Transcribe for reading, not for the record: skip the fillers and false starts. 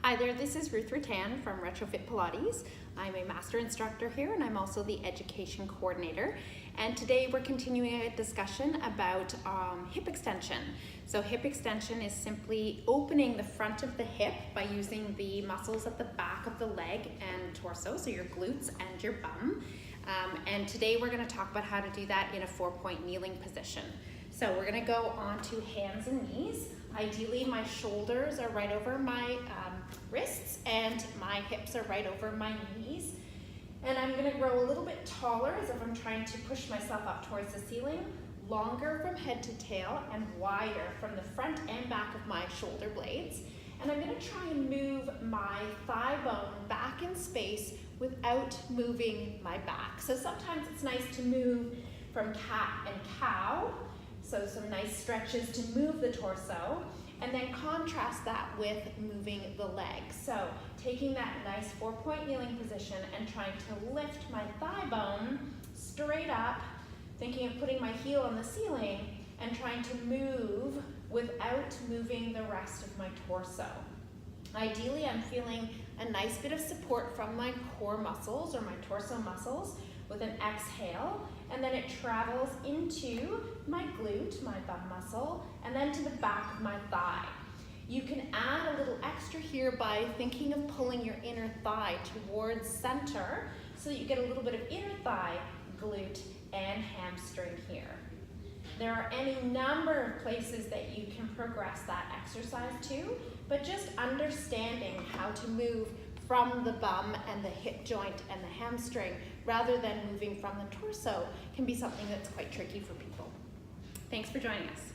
Hi there, this is Ruth Ruttan from Retrofit Pilates. I'm a Master Instructor here and I'm also the Education Coordinator. And today we're continuing a discussion about hip extension. So hip extension is simply opening the front of the hip by using the muscles at the back of the leg and torso, so your glutes and your bum. And today we're going to talk about how to do that in a 4-point kneeling position. So we're going to go on to hands and knees. Ideally, my shoulders are right over my wrists and my hips are right over my knees. And I'm going to grow a little bit taller as if I'm trying to push myself up towards the ceiling, longer from head to tail and wider from the front and back of my shoulder blades. And I'm going to try and move my thigh bone back in space without moving my back. So sometimes it's nice to move from cat and cow. So some nice stretches to move the torso, and then contrast that with moving the legs. So taking that nice 4-point kneeling position and trying to lift my thigh bone straight up, thinking of putting my heel on the ceiling and trying to move without moving the rest of my torso. Ideally, I'm feeling a nice bit of support from my core muscles or my torso muscles with an exhale, and then it travels into my glute, my bum muscle, and then to the back of my thigh. You can add a little extra here by thinking of pulling your inner thigh towards center so that you get a little bit of inner thigh, glute, and hamstring here. There are any number of places that you can progress that exercise to, but just understanding how to move from the bum and the hip joint and the hamstring rather than moving from the torso can be something that's quite tricky for people. Thanks for joining us.